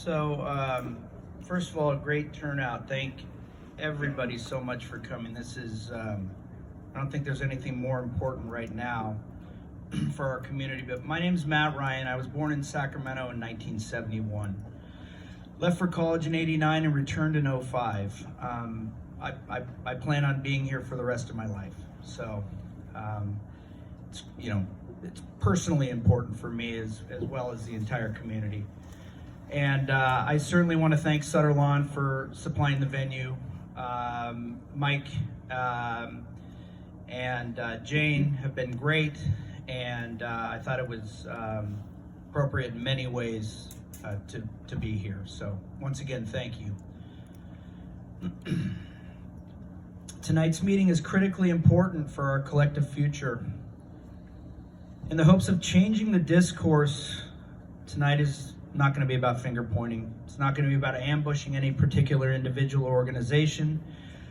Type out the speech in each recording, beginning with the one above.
First of all, a great turnout. Thank everybody so much for coming. This is, I don't think there's anything more important right now for our community, but my name's Matt Ryan. I was born in Sacramento in 1971. Left for college in 89 and returned in 05. I plan on being here for the rest of my life. So, it's personally important for me as well as the entire community. And I certainly want to thank Sutter Lawn for supplying the venue. Mike and Jane have been great, and I thought it was appropriate in many ways to be here. So once again, thank you. Tonight's meeting is critically important for our collective future. In the hopes of changing the discourse, tonight is not going to be about finger pointing. It's not going to be about ambushing any particular individual or organization.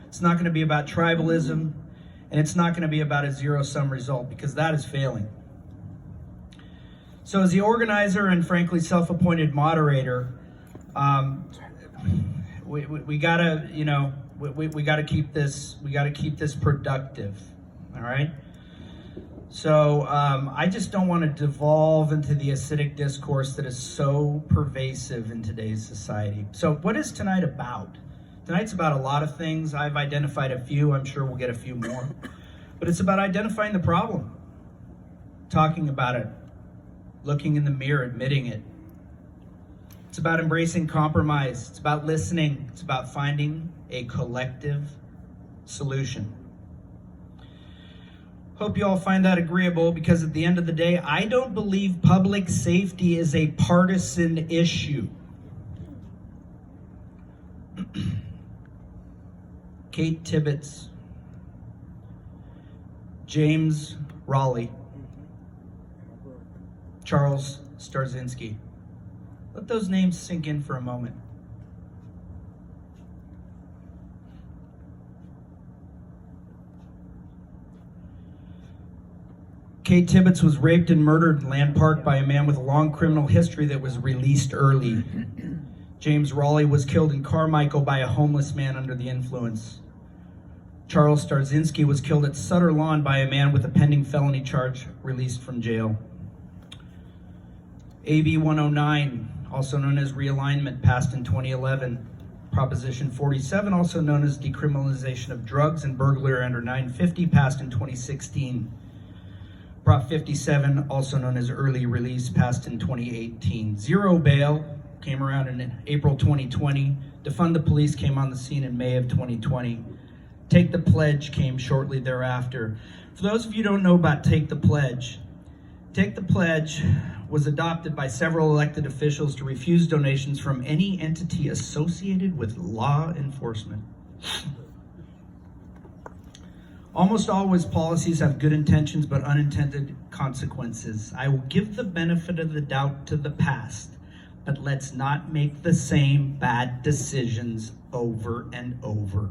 It's not going to be about tribalism, and it's not going to be about a zero-sum result, because that is failing. So as the organizer and frankly self-appointed moderator, we gotta, we gotta keep this productive. All right. So I just don't want to devolve into the acidic discourse that is so pervasive in today's society. So what is tonight about? Tonight's about a lot of things. I've identified a few. I'm sure we'll get a few more. But it's about identifying the problem, talking about it, looking in the mirror, admitting it. It's about embracing compromise. It's about listening. It's about finding a collective solution. Hope you all find that agreeable, because at the end of the day, I don't believe public safety is a partisan issue. Kate Tibbetts, James Raleigh, Charles Starzinski. Let those names sink in for a moment. Kate Tibbetts was raped and murdered in Land Park by a man with a long criminal history that was released early. James Raleigh was killed in Carmichael by a homeless man under the influence. Charles Starzinski was killed at Sutter Lawn by a man with a pending felony charge, released from jail. AB 109, also known as realignment, passed in 2011. Proposition 47, also known as decriminalization of drugs and burglary under 950, passed in 2016. Prop 57, also known as early release, passed in 2018. Zero bail came around in April 2020. Defund the police came on the scene in May of 2020. Take the pledge came shortly thereafter. For those of you who don't know about Take the Pledge was adopted by several elected officials to refuse donations from any entity associated with law enforcement. Almost always policies have good intentions but unintended consequences. I will give the benefit of the doubt to the past, but let's not make the same bad decisions over and over.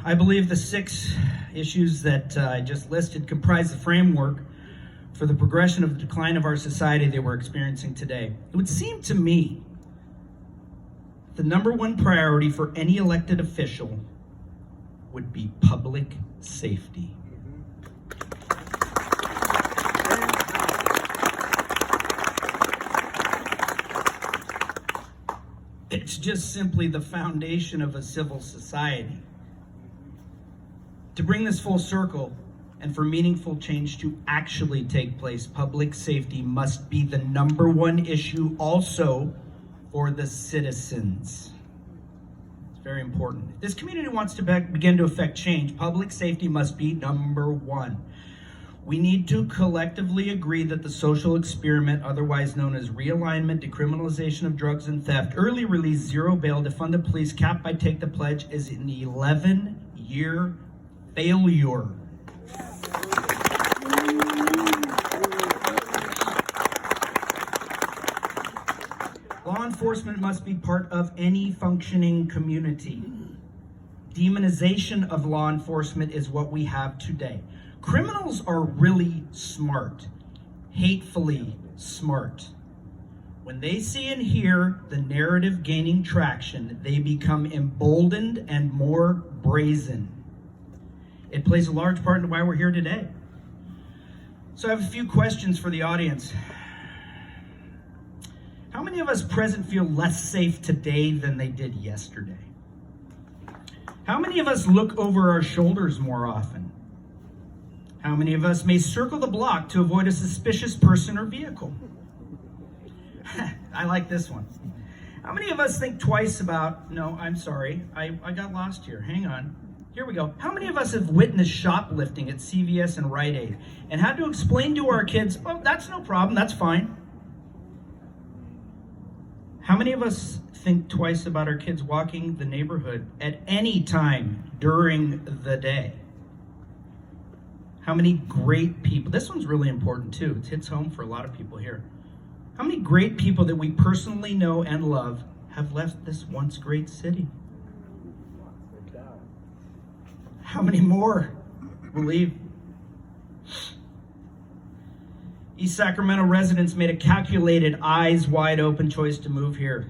I believe the 6 issues that I just listed comprise the framework for the progression of the decline of our society that we're experiencing today. It would seem to me the number one priority for any elected official would be public safety. It's just simply the foundation of a civil society. To bring this full circle and for meaningful change to actually take place, public safety must be the number one issue also for the citizens. Very important. If this community wants to begin to affect change, public safety must be number one. We need to collectively agree that the social experiment, otherwise known as realignment, decriminalization of drugs and theft, early release, zero bail, defund the police, capped by Take the Pledge, is an 11-year failure. Law enforcement must be part of any functioning community. Demonization of law enforcement is what we have today. Criminals are really smart, hatefully smart. When they see and hear the narrative gaining traction, they become emboldened and more brazen. It plays a large part in why we're here today. So I have a few questions for the audience. How many of us present feel less safe today than they did yesterday? How many of us look over our shoulders more often? How many of us may circle the block to avoid a suspicious person or vehicle? I like this one. How many of us think twice about, no, I'm sorry, I got lost here, hang on. Here we go. How many of us have witnessed shoplifting at CVS and Rite Aid and had to explain to our kids, oh, that's no problem, that's fine? How many of us think twice about our kids walking the neighborhood at any time during the day? How many great people, this one's really important too, it hits home for a lot of people here. How many great people that we personally know and love have left this once great city? How many more will leave? East Sacramento residents made a calculated, eyes wide open choice to move here.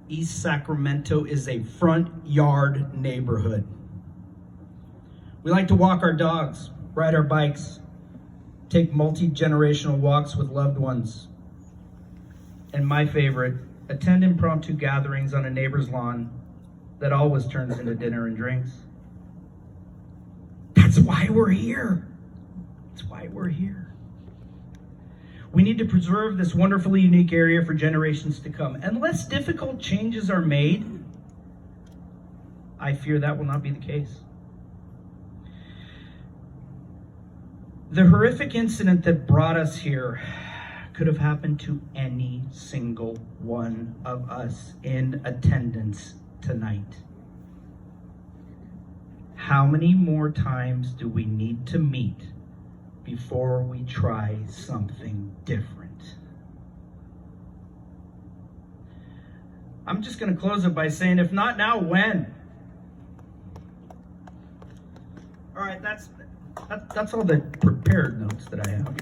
East Sacramento is a front yard neighborhood. We like to walk our dogs, ride our bikes, take multi-generational walks with loved ones. And my favorite, attend impromptu gatherings on a neighbor's lawn that always turns into dinner and drinks. That's why we're here. That's why we're here. We need to preserve this wonderfully unique area for generations to come. Unless difficult changes are made, I fear that will not be the case. The horrific incident that brought us here could have happened to any single one of us in attendance tonight. How many more times do we need to meet before we try something different? I'm just going to close it by saying, if not now, when? All right, that's all the prepared notes that I have.